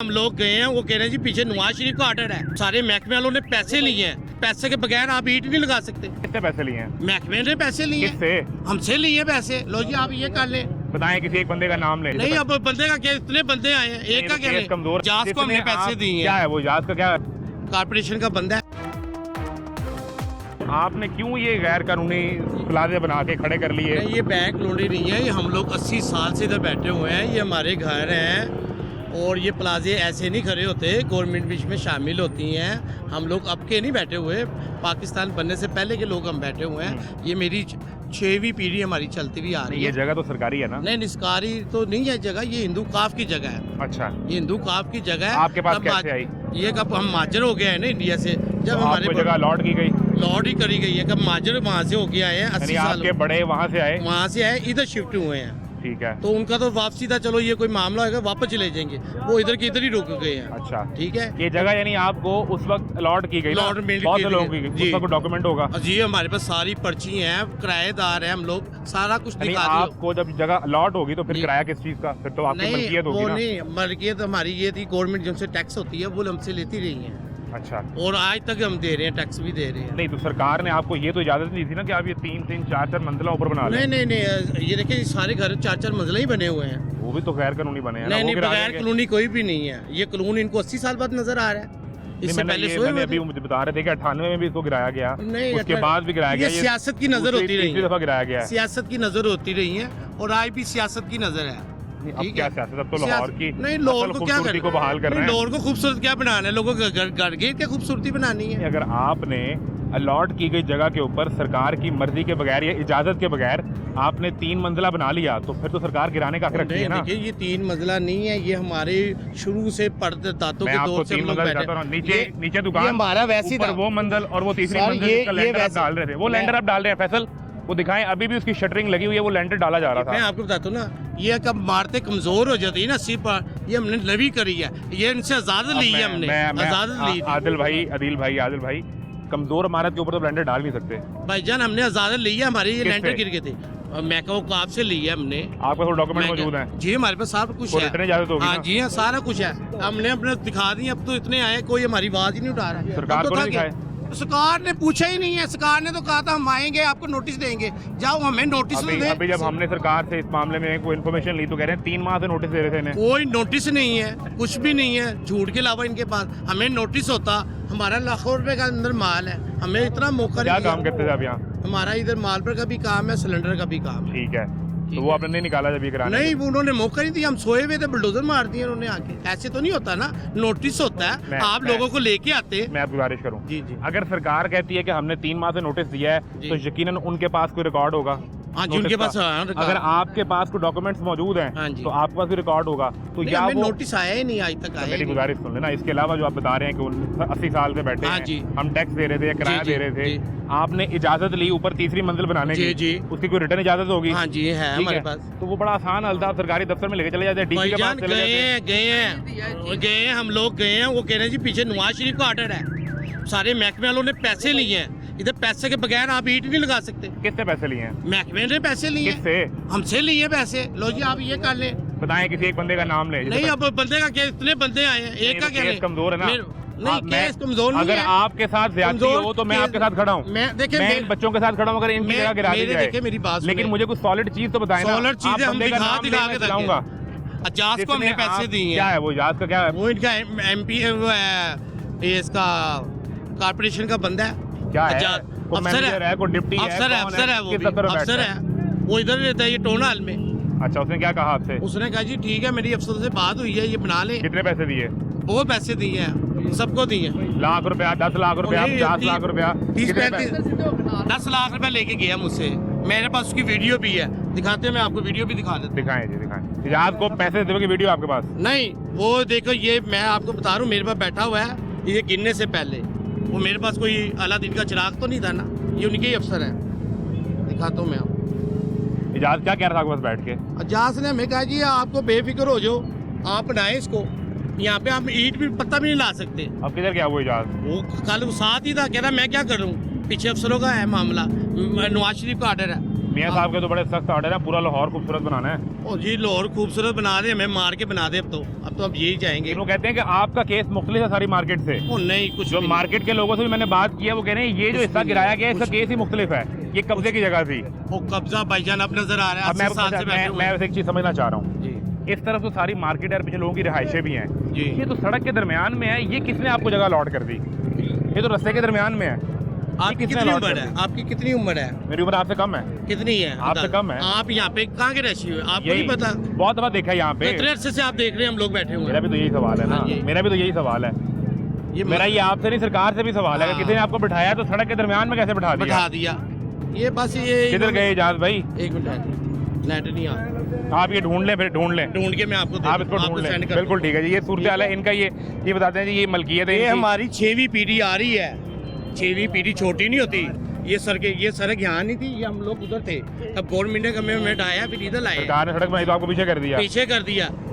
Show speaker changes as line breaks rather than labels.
हम लोग गए हैं, वो कह रहे हैं जी पीछे नवाज शरीफ का ऑर्डर है। सारे महकमे वालों ने पैसे लिए हैं, पैसे के बगैर आप ईंट नहीं लगा सकते।
कितने पैसे लिए हैं?
महकमे ने पैसे लिए हैं।
किससे?
हमसे लिए पैसे। लो जी आप ये कर लें।
बताएं किसी एक बंदे का नाम ले।
नहीं अब बंदे का क्या, इतने बंदे आए हैं, एक का क्या लें?
कमजोर
जास को हमने पैसे दिए
क्या
हैं।
है वो जास का क्या है?
कारपोरेशन का बंदा है।
आपने क्यों ये गैर कानूनी प्लाजे बना के खड़े कर लिए?
नहीं ये बैंक लॉन्ड्री नहीं है, ये हम लोग 80 साल से इधर बैठे हुए हैं, ये हमारे घर हैं और ये प्लाजे ऐसे नहीं खड़े होते, गवर्नमेंट बीच में शामिल होती हैं। हम लोग अब के नहीं बैठे हुए, पाकिस्तान बनने से पहले के लोग हम बैठे हुए हैं। ये मेरी 6वीं पीढ़ी हमारी चलती हुई आ रही है।
ये जगह तो सरकारी है ना?
नहीं निस्कारी तो नहीं है जगह, ये हिंदू काफ की जगह है।
अच्छा,
ये हिंदू काफ की जगह है।
आपके पास कैसे आई?
ये कब हम माजर हो गए हैं ना इंडिया से, जब
तो
हमारे
आपको जगह अलॉट की गई?
लॉट ही करी गई है, कब माजर वहाँ से होके आए हैं 80 साल
आपके बड़े वहाँ से आए?
वहाँ से आए, इधर शिफ्ट हुए हैं।
ठीक है,
तो उनका तो वापसी था, चलो ये कोई मामला होगा वापस चले जाएंगे, वो इधर के इधर ही रुक गए हैं।
अच्छा
ठीक है,
ये जगह यानी आपको उस वक्त अलॉट की गई ना?
अलॉट मिल
बहुत
की
से लोगों की
जी।
उसका कोई डॉक्यूमेंट होगा?
जी हमारे पास सारी पर्ची हैं, किराएदार हैं हम लोग, सारा कुछ
यानी
दिखा दिया।
आपको जब जगह अलॉट होगी तो फिर
जी।
किराया किस चीज का? फिर तो आपकी
नहीं
मलकियत होगी
वो
ना?
नहीं, मलकियत हमारी ये थी, गवर्नमेंट जिनसे टैक्स होती है वो हमसे लेती रही है
अच्छा,
और आज तक हम दे रहे हैं, टैक्स भी दे रहे हैं।
नहीं तो सरकार ने आपको ये तो इजाजत नहीं दी थी ना कि आप ये 3-3, 4-4 मंजिला ऊपर बना लें?
नहीं ये देखिए सारे घर 4-4 मंजिला ही बने हुए हैं।
वो भी तो गैर कानूनी बने हैं ना?
नहीं
वो गिरा
बगैर
देंगे।
कानूनी कोई भी नहीं है, ये कानून इनको 80 साल बाद नजर आ रहा है। इससे पहले सोए
मैंने
हुए
अभी
थे।
मुझे बता रहे थे कि 98 में भी इसको गिराया गया,
नहीं,
उसके
98
बाद भी गिराया गया।
ये सियासत की नजर होती रही
तीसरी
है।
दफा गिराया गया है।
सियासत की नजर होती रही है और आज भी सियासत की नजर है।
अब
ठीक
क्या
है?
सियासत? अब तो लाहौर की
नहीं लाहौर
असल
को क्या
खूबसूरती को बहाल कर रहे हैं।
लाहौर को खूबसूरत क्या बनाना है, लोगों को घर घेर के खूबसूरती बनानी है।
अगर आपने अलॉट की गई जगह के ऊपर सरकार की मर्जी के बगैर या इजाजत के बगैर आपने 3 मंजिला बना लिया तो फिर तो सरकार गिराने का हक रखती है ना?
देखिए ये 3 मंजिला नहीं है, ये हमारे शुरू से परदातों
मैं
के
आपको
दौर से
3
हम लोग
मंजिल
बैठे।
बताता हूं। नीचे नीचे
ये
दुकान,
हमारा वैसे ही
ऊपर
था।
वो मंजिल और वो तीसरी
सर,
मंजिल
ये
का लेंटर आप
वैसे-
डाल रहे थे। वो लेंटर आप डाल रहे हैं फैसल, वो दिखाएं। अभी भी उसकी शटरिंग लगी हुई है, वो लेंटर डाला जा रहा
मैं
था।
आपको बताता हूँ ना, ये कब मारते कमजोर हो जाती है ना सिर पर, ये हमने नवी करी है, ये इनसे आजाद ली है हमने, आजाद ली थी।
आदिल भाई कमजोर इमारत के ऊपर तो लेंटर डाल नहीं सकते।
भाईजान हमने आजाद ली है, हमारे ये
किससे?
लेंटर गिर गए थे, मैं कहूँ काफ से ली है हमने।
आपके पास डॉक्यूमेंट मौजूद हैं?
जी हमारे पास सब कुछ
कोई
है।
रिटर्न इजाजत होगी
हाँ
ना?
जी हाँ सारा कुछ है, हमने अपने दिखा दी। अब तो इतने आए, कोई हमारी आवाज ही नहीं उठा रहा है।
सरकार
अब तो
को
था
नहीं
कि-
दिखाए?
सरकार ने पूछा ही नहीं है, सरकार ने तो कहा था हम आएंगे आपको नोटिस देंगे, जाओ हमें नोटिस तो
अभी जब हमने सरकार से इस मामले में कोई इन्फॉर्मेशन ली तो कह रहे हैं 3 माह से नोटिस दे रहे थे इन्हें।
कोई नोटिस नहीं है, कुछ भी नहीं है, झूठ के अलावा इनके पास। हमें नोटिस होता, हमारा लाखों रुपए का अंदर माल है, हमें इतना मौका
क्या
नहीं दिया।
काम करते थे आप यहाँ?
हमारा इधर मार्बल का भी काम है, सिलेंडर का भी काम है।
ठीक है, तो वो आपने नहीं निकाला जब ये कराने?
नहीं वो उन्होंने मौका नहीं दिया, हम सोए हुए थे, बुलडोजर मार दिए उन्होंने आके। ऐसे तो नहीं होता ना, नोटिस होता है, आप लोगों को लेके आते।
मैं आपकी गुजारिश करूँ,
जी जी
अगर सरकार कहती है कि हमने 3 माह से नोटिस दिया है
जी।
तो यकीनन उनके पास कोई रिकॉर्ड होगा।
हाँ जी
नोटिस
उनके
का।
पास हाँ,
अगर आपके पास कोई डॉक्यूमेंट्स मौजूद
हाँ
हैं
जी।
तो आपके पास भी रिकॉर्ड होगा। तो
नहीं,
या
हमें
वो
नोटिस आया ही नहीं, आज तक आया ही
मेरी
नहीं।
गुजारिश सुन लेना, इसके अलावा जो आप बता रहे हैं कि 80 साल से बैठे
हाँ
हैं,
जी।
हम टैक्स दे रहे थे या किराया
जी,
दे रहे थे,
जी।
आपने इजाजत ली ऊपर तीसरी मंजिल बनाने
जी,
की,
जी।
उसकी कोई रिटर्न इजाजत होगी?
हाँ जी है
ठीक
हमारे
है।
पास।
तो वो बड़ा आसान हल था, आप सरकारी दफ्तर में लेके चले जाते, डीसी के पास
भाईजान
चले जाते।
गए हैं हम लोग गए हैं, वो कह रहे हैं जी पीछे नवाज शरीफ का ऑर्डर है, सारे महकमे वालों ने पैसे लिए हैं, इधर पैसे के बगैर आप ईंट नहीं लगा सकते।
किससे पैसे लिए हैं?
महकमे ने पैसे लिए हैं।
किससे?
हमसे लिए पैसे। लो जी आप ये कर लें।
बताएं किसी एक बंदे का नाम ले।
नहीं अब बंदे का क्या, इतने बंदे आए हैं, एक का क्या
केस
लें?
कमजोर है ना?
नहीं केस कमजोर नहीं
अगर
है।
आपके साथ ज्यादती
कमजोर
हो तो मैं
केस-
आपके साथ खड़ा हूँ।
मैं देखिए
मैं इन बच्चों के साथ खड़ा हूँ, अगर इनकी जगह गिरा दी जाए।
देखिए मेरी बात
लेकिन
सुने।
मुझे कुछ सॉलिड चीज तो बताएं ना।
सॉलिड
आप
चीजें हम
बंदे का
दिखा
नाम
दिखा
ले,
के
मैं चलाऊंगा।
अजाज को हमने
जितने
पैसे
आप-
दिए
क्या
हैं,
है वो जाज का क्या है?
वो इनका MP वो है, ये इसका कारपोरेशन का बंदा है।
क्या है?
अजाज
कोई
अफसर
मैनेजर है, कोई डिप्टी है,
अफसर है,
कौन
अफसर है, वो
किस
भी
दफ्तर में
अफसर
बैठता
है, वो इधर रहता है, ये टोन हाल में।
अच्छा, उसने क्या कहा आपसे?
उसने कहा जी ठीक है, मेरी अफसर से बात हुई है, ये बना ले।
कितने पैसे दिए?
वो पैसे दिए हैं, सबको दिए हैं।
लाख रुपया, 10 लाख रुपया, 50 लाख रुपया,
30-35
कितने
10 लाख रुपया लेके गया मुझसे। मेरे पास उसकी वीडियो भी है, दिखाते हैं, मैं आपको वीडियो भी दिखा देता
दिखाएं जी, दिखाएं। इजाज को पैसे देने की वीडियो आपके पास?
हूं। नहीं वो देखो, ये मैं आपको बता रहा हूँ, मेरे पास बैठा हुआ है, ये गिनने से पहले वो मेरे पास कोई अलादीन का चिराग तो नहीं था ना, ये उनके ही अफसर हैं। दिखाता हूँ मैं आपको।
इजाज क्या कह रहा था आपके पास बैठ के?
अजाज ने हमें कहा जी आपको बेफिक्र हो जाओ, आप बनाए इसको, यहाँ पे आप ईंट भी पत्ता भी नहीं ला सकते।
अब किधर गया वो इजाज?
वो कल वो साथ ही था, कह रहा मैं क्या करूँ, पीछे अफसरों का है मामला, नवाज शरीफ का ऑर्डर है।
मियाँ साहब के तो बड़े सख्त ऑर्डर है, पूरा लाहौर खूबसूरत बनाना है।
ओ जी लाहौर खूबसूरत बना दे, हमें मार के बना दे। अब तो अब यही जाएंगे।
वो कहते हैं कि आपका केस मुख्तलिफ है सारी मार्केट से।
ओ नहीं, कुछ
जो
भी
मार्केट के लोगों से भी मैंने बात की है, वो कह रहे हैं ये जो हिस्सा गिराया गया है इसका केस ही मुख्तलिफ है, ये कब्जे की जगह थी।
नहीं। वो कब्जा भाईजान अब नजर आ रहा है।
अब मैं
80 साल से बैठे हुए
मैं
हैं।
वैसे एक चीज़ समझना चाह रहा हूँ,
जी
इस तरफ तो सारी मार्केट है, पीछे लोगों की रिहाइशें भी हैं,
जी।
ये तो सड़क के दरमियान में है, ये किसने आपको जगह अलॉट कर दी? ये तो रास्ते के दरमियान में है।
आपकी
किसने
कितनी
allot
उम्र
कर
है?
दी?
आपकी कितनी उम्र है?
मेरी उम्र आपसे कम है।
कितनी है?
आपसे
अंदाज़ा।
कम है।
आप यहाँ पे कहाँ के रहशी हुए? आपको
यही
नहीं पता?
बहुत दफा देखा है यहाँ पे।
इतने अरसे से आप देख रहे हैं हम लोग बैठे हुए
मेरा
हैं।
भी तो यही सवाल है ना,
हाँ जी।
मेरा भी तो यही सवाल है।
ये
मेरा ये आपसे नहीं सरकार से भी सवाल है कि
हाँ।
किसी ने आपको बिठाया तो सड़क के दरमियान में कैसे बिठा दिया?
बैठा दिया। ये बस ये
किधर गए इजाज भाई?
एक मिनट, नेट नहीं आ रहा।
आप ये ढूंढ लें, फिर ढूंढ लें,
ढूंढ के मैं आपको
आप इसको ढूंढ लें।
सेंड कर
बिल्कुल ठीक है जी, ये सूरत हाल है इनका। ये बताते हैं जी, ये मलकियत है
ये
इनकी।
हमारी 6वीं पीढ़ी आ रही है। 6वीं पीढ़ी छोटी नहीं होती। ये सड़क यहाँ नहीं थी, ये हम लोग उधर थे। अब गवर्नमेंट ने हमें हटाया, फिर इधर लाए,
सरकार ने सड़क बनाई तो आपको पीछे कर दिया।
पीछे कर दिया।